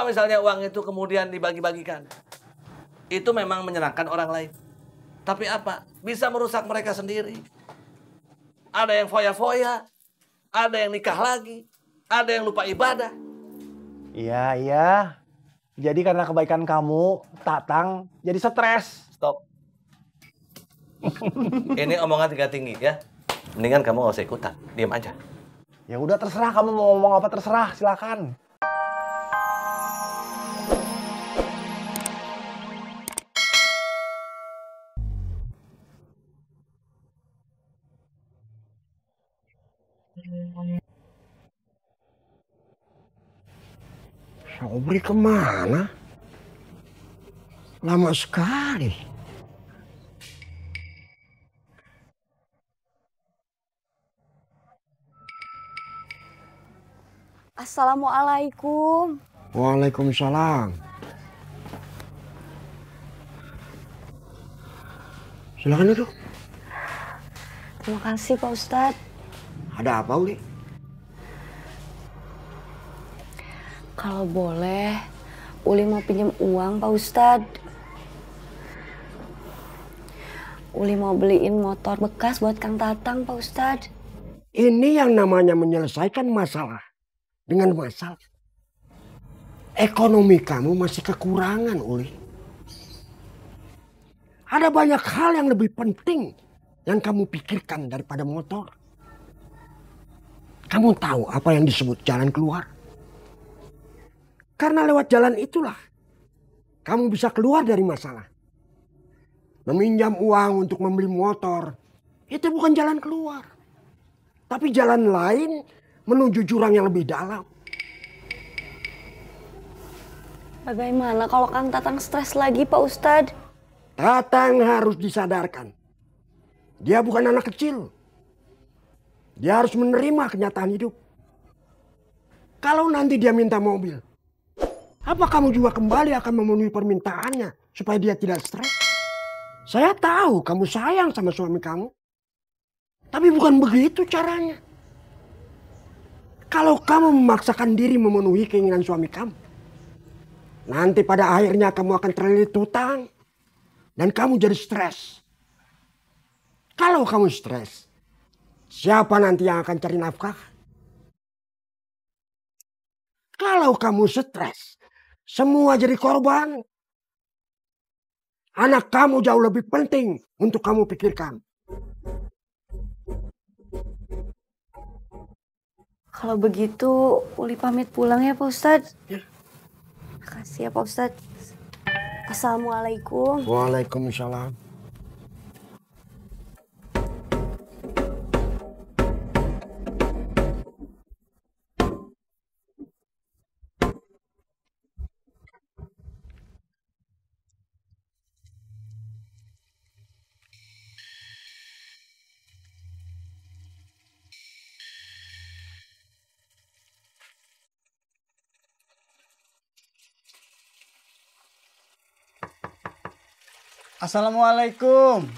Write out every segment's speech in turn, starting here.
Coba misalnya uang itu kemudian dibagi-bagikan. Itu memang menyenangkan orang lain. Tapi apa? Bisa merusak mereka sendiri. Ada yang foya-foya, ada yang nikah lagi, ada yang lupa ibadah. Iya, iya. Jadi karena kebaikan kamu, Tatang jadi stres. Stop. Ini omongan tingkat tinggi ya. Mendingan kamu gak usah ikutan, diam aja. Ya udah terserah kamu mau ngomong apa terserah, silakan. Sobri kemana? Lama sekali. Assalamualaikum. Waalaikumsalam. Silakan duduk. Terima kasih Pak Ustadz. Ada apa, Uli? Kalau boleh, Uli mau pinjam uang Pak Ustadz. Uli mau beliin motor bekas buat Kang Tatang Pak Ustadz. Ini yang namanya menyelesaikan masalah dengan masalah. Ekonomi kamu masih kekurangan, Uli. Ada banyak hal yang lebih penting yang kamu pikirkan daripada motor. Kamu tahu apa yang disebut jalan keluar? Karena lewat jalan itulah kamu bisa keluar dari masalah. Meminjam uang untuk membeli motor itu bukan jalan keluar. Tapi jalan lain menuju jurang yang lebih dalam. Bagaimana kalau Kang Tatang stres lagi Pak Ustadz? Tatang harus disadarkan. Dia bukan anak kecil. Dia harus menerima kenyataan hidup. Kalau nanti dia minta mobil, apa kamu juga kembali akan memenuhi permintaannya supaya dia tidak stres? Saya tahu kamu sayang sama suami kamu. Tapi bukan begitu caranya. Kalau kamu memaksakan diri memenuhi keinginan suami kamu, nanti pada akhirnya kamu akan terlilit hutang. Dan kamu jadi stres. Kalau kamu stres, siapa nanti yang akan cari nafkah? Kalau kamu stres, semua jadi korban. Anak kamu jauh lebih penting untuk kamu pikirkan. Kalau begitu, Uli pamit pulang ya Pak Ustadz. Ya. Makasih ya Pak Ustadz. Assalamualaikum. Waalaikumsalam. Assalamualaikum.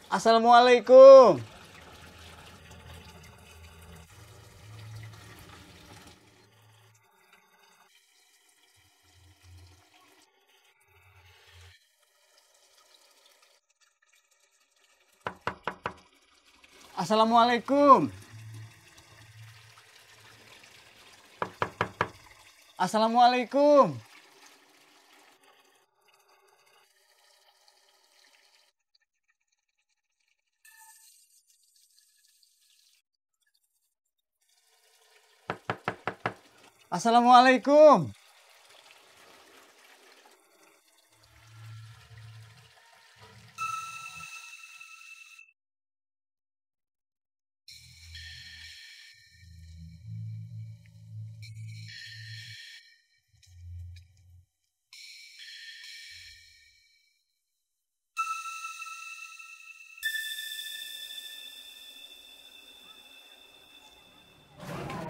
Assalamualaikum. Assalamualaikum. Assalamualaikum. Assalamualaikum.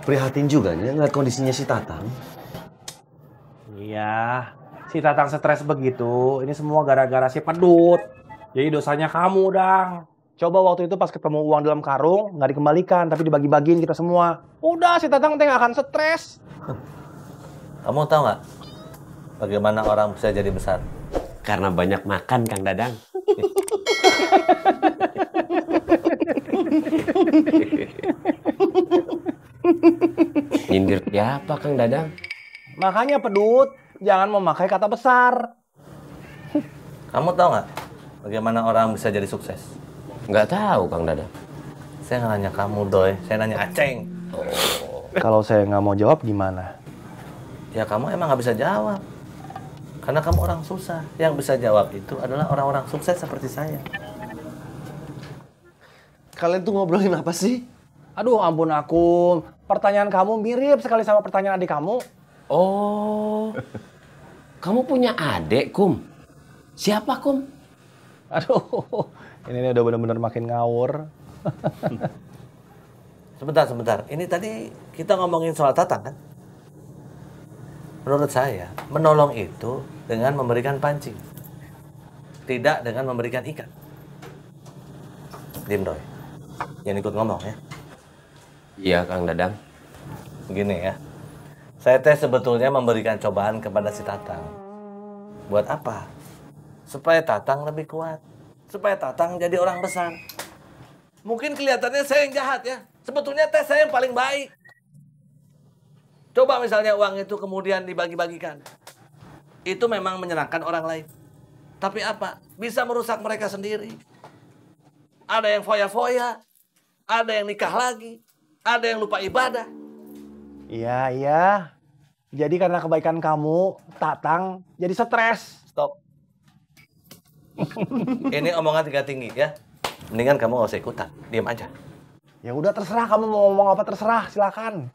Prihatin juga nih ngeliat kondisinya si Tatang. Iya, si Tatang stres begitu. Ini semua gara-gara si Pedut. Jadi dosanya kamu, Dang. Coba waktu itu pas ketemu uang dalam karung, nggak dikembalikan, tapi dibagi-bagiin kita semua. Udah, si Tatang teh nggak akan stres. Kamu tahu nggak bagaimana orang bisa jadi besar? Karena banyak makan, Kang Dadang. Nyindir siapa, Kang Dadang? Makanya pedut, jangan memakai kata besar. Kamu tahu nggak bagaimana orang bisa jadi sukses? Nggak tahu, Kang Dadang. Saya nggak nanya kamu, Doy. Saya nanya Aceng. Kalau saya nggak mau jawab gimana? Ya kamu emang nggak bisa jawab. Karena kamu orang susah. Yang bisa jawab itu adalah orang-orang sukses seperti saya. Kalian tuh ngobrolin apa sih? Aduh, ampun Akum. Pertanyaan kamu mirip sekali sama pertanyaan adik kamu. Oh, kamu punya adik, Kum? Siapa, Kum? Aduh, ini udah bener-bener makin ngawur. Sebentar. Ini tadi kita ngomongin soal Tatang kan? Menurut saya, menolong itu dengan memberikan pancing. Tidak dengan memberikan ikan. Dim, Doy. Jangan ikut ngomong ya. Iya, Kang Dadang. Begini ya. Saya teh sebetulnya memberikan cobaan kepada si Tatang. Buat apa? Supaya Tatang lebih kuat. Supaya Tatang jadi orang besar. Mungkin kelihatannya saya yang jahat ya. Sebetulnya teh saya yang paling baik. Coba misalnya uang itu kemudian dibagi-bagikan. Itu memang menyenangkan orang lain. Tapi apa? Bisa merusak mereka sendiri. Ada yang foya-foya. Ada yang nikah lagi. Ada yang lupa ibadah. Iya. Jadi karena kebaikan kamu, Tatang jadi stres. Stop. Ini omongan tingkat tinggi ya. Mendingan kamu gak usah ikutan. Diam aja. Ya udah terserah kamu mau ngomong apa terserah, silakan.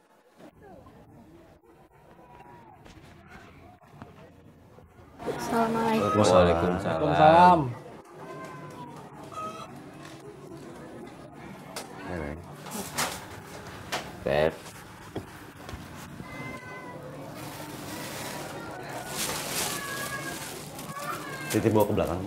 Assalamualaikum. Waalaikumsalam. Beb. Titip bawa ke belakang.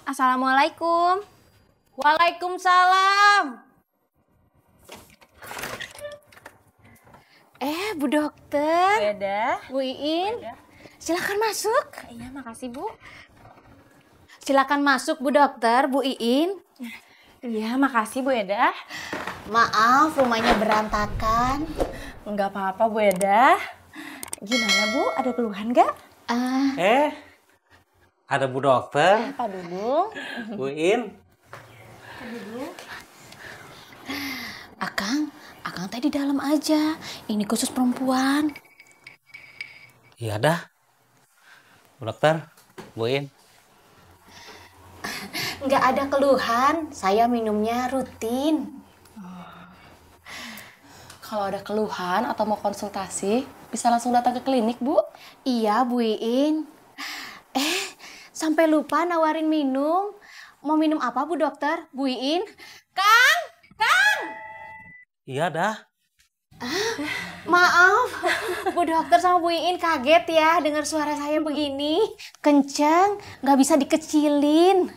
Assalamualaikum. Waalaikumsalam. Bu dokter, Beda. Bu Iin, silakan masuk. Iya, makasih, Bu. Silakan masuk Bu dokter, Bu Iin. Iya, makasih, Bu Eda. Maaf, rumahnya berantakan. Enggak apa-apa, Bu Eda. Gimana, Bu? Ada keluhan nggak? Ada Bu Dokter, Pak Dudung. Bu In. Akang teh di dalam aja. Ini khusus perempuan. Iya dah. Bu Dokter, Bu In. Nggak ada keluhan, saya minumnya rutin. Kalau ada keluhan atau mau konsultasi, bisa langsung datang ke klinik, Bu. Iya, Bu Iin. Sampai lupa nawarin minum. Mau minum apa, Bu dokter? Bu Iin? Kang! Iya dah. Maaf, Bu dokter sama Bu Iin kaget ya dengar suara saya begini. Kenceng, nggak bisa dikecilin.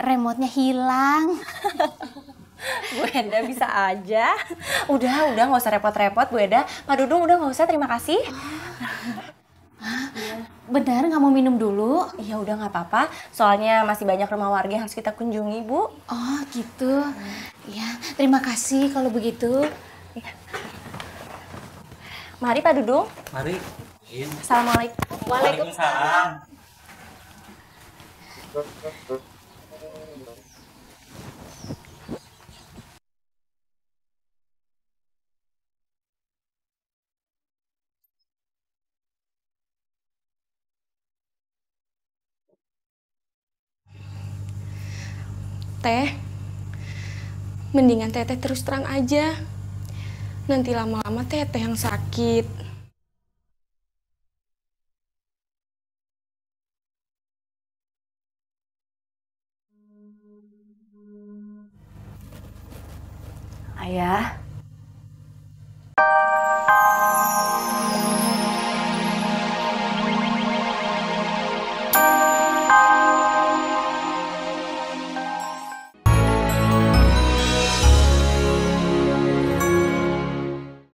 Remote-nya hilang. Bu Eda bisa aja. Udah nggak usah repot-repot, Bu Eda. Pak Dudung udah nggak usah, terima kasih. Benar nggak mau minum dulu? Iya udah nggak apa-apa. Soalnya masih banyak rumah warga yang harus kita kunjungi, Bu. Oh gitu. Ya, terima kasih kalau begitu. Mari Pak Dudung. Mari. In. Assalamualaikum. Waalaikumsalam. Teh, mendingan teteh terus terang aja. Nanti lama-lama teteh yang sakit. Ayah,